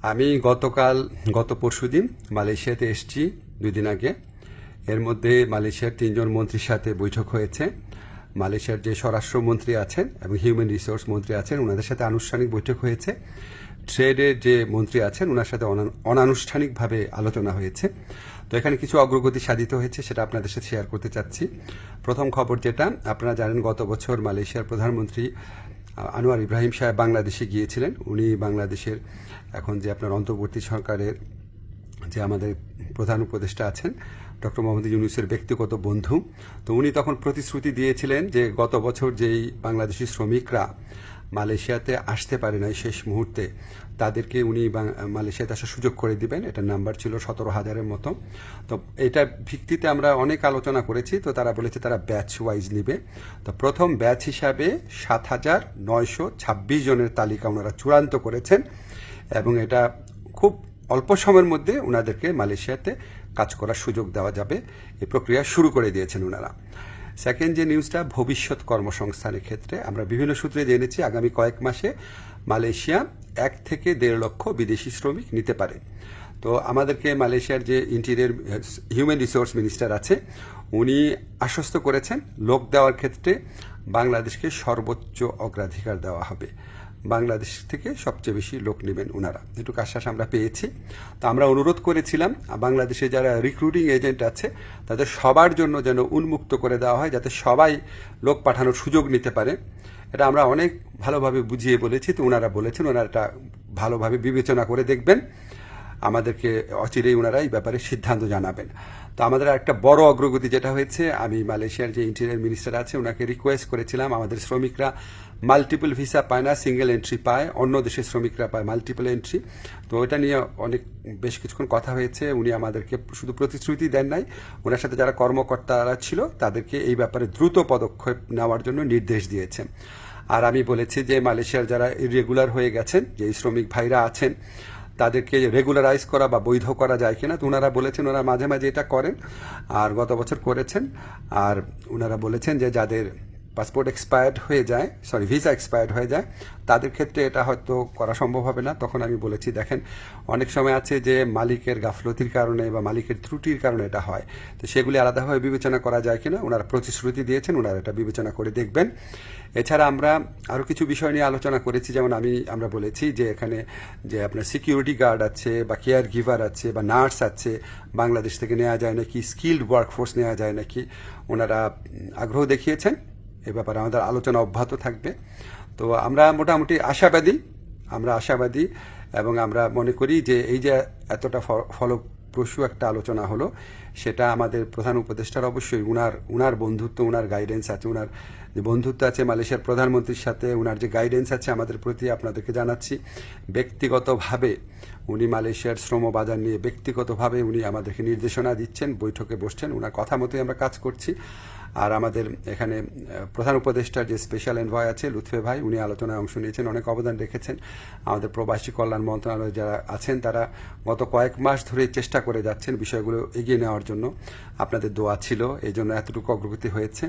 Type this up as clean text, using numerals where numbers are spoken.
আমি গত পরশুদিন মালয়েশিয়াতে এসেছি 2 দিন আগে। এর মধ্যে মালয়েশিয়ার 3জন মন্ত্রীর সাথে বৈঠক হয়েছে। মালয়েশিয়ার যে স্বরাষ্ট্রমন্ত্রী আছেন এবং হিউম্যান রিসোর্স মন্ত্রী আছেন ওনাদের সাথে আনুষ্ঠানিক বৈঠক হয়েছে। ট্রেডের যে মন্ত্রী আছেন ওনার সাথে অনানুষ্ঠানিকভাবে আলোচনা হয়েছে। তো এখানে কিছু অগ্রগতি সাধিত হয়েছে, সেটা আপনাদের সাথে শেয়ার করতে চাচ্ছি। প্রথম খবর যেটা আপনারা জানেন, গত বছর মালয়েশিয়ার প্রধানমন্ত্রী আনোয়ার ইব্রাহিম সাহেব বাংলাদেশে গিয়েছিলেন। উনি বাংলাদেশের এখন যে আপনার অন্তর্বর্তী সরকারের যে আমাদের প্রধান উপদেষ্টা আছেন ডক্টর মোহাম্মদ ইউনূসের ব্যক্তিগত বন্ধু। তো উনি তখন প্রতিশ্রুতি দিয়েছিলেন যে গত বছর যেই বাংলাদেশি শ্রমিকরা মালয়েশিয়াতে আসতে পারে নাই শেষ মুহূর্তে, তাদেরকে উনি মালয়েশিয়াতে আসার সুযোগ করে দিবেন। এটার নাম্বার ছিল 17,000-এর মতো। তো এটার ভিত্তিতে আমরা অনেক আলোচনা করেছি। তো তারা বলেছে তারা ব্যাচ ওয়াইজ নিবে। তো প্রথম ব্যাচ হিসাবে 7,926 জনের তালিকা ওনারা চূড়ান্ত করেছেন এবং এটা খুব অল্প সময়ের মধ্যে ওনাদেরকে মালয়েশিয়াতে কাজ করার সুযোগ দেওয়া যাবে, এই প্রক্রিয়া শুরু করে দিয়েছেন ওনারা। সেকেন্ড যে নিউজটা, ভবিষ্যৎ কর্মসংস্থানের ক্ষেত্রে আমরা বিভিন্ন সূত্রে জেনেছি আগামী কয়েক মাসে মালয়েশিয়া 1 থেকে 1.5 লক্ষ বিদেশি শ্রমিক নিতে পারে। তো আমাদেরকে মালয়েশিয়ার যে ইন্টেরিয়র হিউম্যান রিসোর্স মিনিস্টার আছে উনি আশ্বস্ত করেছেন লোক দেওয়ার ক্ষেত্রে বাংলাদেশকে সর্বোচ্চ অগ্রাধিকার দেওয়া হবে। বাংলাদেশ থেকে সবচেয়ে বেশি লোক নেবেন ওনারা, এটুকু আশ্বাস আমরা পেয়েছি। তো আমরা অনুরোধ করেছিলাম বাংলাদেশে যারা রিক্রুটিং এজেন্ট আছে তাদের সবার জন্য যেন উন্মুক্ত করে দেওয়া হয়, যাতে সবাই লোক পাঠানোর সুযোগ নিতে পারে। এটা আমরা অনেক ভালোভাবে বুঝিয়ে বলেছি। তো ওনারা বলেছেন ওনারা এটা ভালোভাবে বিবেচনা করে দেখবেন, আমাদেরকে অচিরেই ওনারা এই ব্যাপারে সিদ্ধান্ত জানাবেন। তো আমাদের একটা বড় অগ্রগতি যেটা হয়েছে, আমি মালয়েশিয়ার যে ইন্টেরিয়র মিনিস্টার আছে ওনাকে রিকোয়েস্ট করেছিলাম আমাদের শ্রমিকরা মাল্টিপল ভিসা পায় না, সিঙ্গেল এন্ট্রি পায়, অন্য দেশের শ্রমিকরা পায় মাল্টিপল এন্ট্রি। তো এটা নিয়ে বেশ কিছুক্ষণ কথা হয়েছে। উনি আমাদেরকে শুধু প্রতিশ্রুতি দেন নাই, ওনার সাথে যারা কর্মকর্তারা ছিল তাদেরকে এই ব্যাপারে দ্রুত পদক্ষেপ নেওয়ার জন্য নির্দেশ দিয়েছেন। আর আমি বলেছি যে মালয়েশিয়ার যারা ইরেগুলার হয়ে গেছেন, যে শ্রমিক ভাইরা আছেন তাদেরকে রেগুলারাইজ করা বা বৈধ করা যায় কিনা। তো ওনারা বলেছেন ওনারা মাঝে মাঝে এটা করেন, আর গত বছর করেছেন। আর ওনারা বলেছেন যে যাদের পাসপোর্ট এক্সপায়ার্ড হয়ে যায়, ভিসা এক্সপায়ার্ড হয়ে যায়, তাদের ক্ষেত্রে এটা হয়তো করা সম্ভব হবে না। তখন আমি বলেছি দেখেন অনেক সময় আছে যে মালিকের গাফলতির কারণে বা মালিকের ত্রুটির কারণে এটা হয়, তো সেগুলি আলাদাভাবে বিবেচনা করা যায় কিনা ওনারা প্রতিশ্রুতি দিয়েছেন, ওনারা এটা বিবেচনা করে দেখবেন। এছাড়া আমরা আরও কিছু বিষয় নিয়ে আলোচনা করেছি, যেমন আমরা বলেছি যে এখানে যে আপনার সিকিউরিটি গার্ড আছে বা কেয়ার গিভার আছে বা নার্স আছে, বাংলাদেশ থেকে নেওয়া যায় নাকি, স্কিল্ড ওয়ার্কফোর্স নেওয়া যায় নাকি, ওনারা আগ্রহ দেখিয়েছেন। এ ব্যাপারে আমাদের আলোচনা অব্যাহত থাকবে। তো আমরা মোটামুটি আশাবাদী এবং আমরা মনে করি যে এই যে এতটা ফলপ্রসূ একটা আলোচনা হলো, সেটা আমাদের প্রধান উপদেষ্টার অবশ্যই উনার বন্ধুত্ব, উনার গাইডেন্স আছে, উনার যে বন্ধুত্ব আছে মালয়েশিয়ার প্রধানমন্ত্রীর সাথে, উনার যে গাইডেন্স আছে আমাদের প্রতি, আপনাদেরকে জানাচ্ছি ব্যক্তিগতভাবে উনি মালয়েশিয়ার শ্রম বাজার নিয়ে ব্যক্তিগতভাবে উনি আমাদেরকে নির্দেশনা দিচ্ছেন, বৈঠকে বসছেন, ওনার কথা মতোই আমরা কাজ করছি। আর আমাদের এখানে প্রধান উপদেষ্টার যে স্পেশাল এনভয় আছে লুৎফে ভাই, উনি আলোচনায় অংশ নিয়েছেন, অনেক অবদান রেখেছেন। আমাদের প্রবাসী কল্যাণ মন্ত্রণালয়ে যারা আছেন তারা গত কয়েক মাস ধরে চেষ্টা করে যাচ্ছেন বিষয়গুলো এগিয়ে নেওয়ার জন্য। আপনাদের দোয়া ছিল, এই জন্য এতটুকু অগ্রগতি হয়েছে।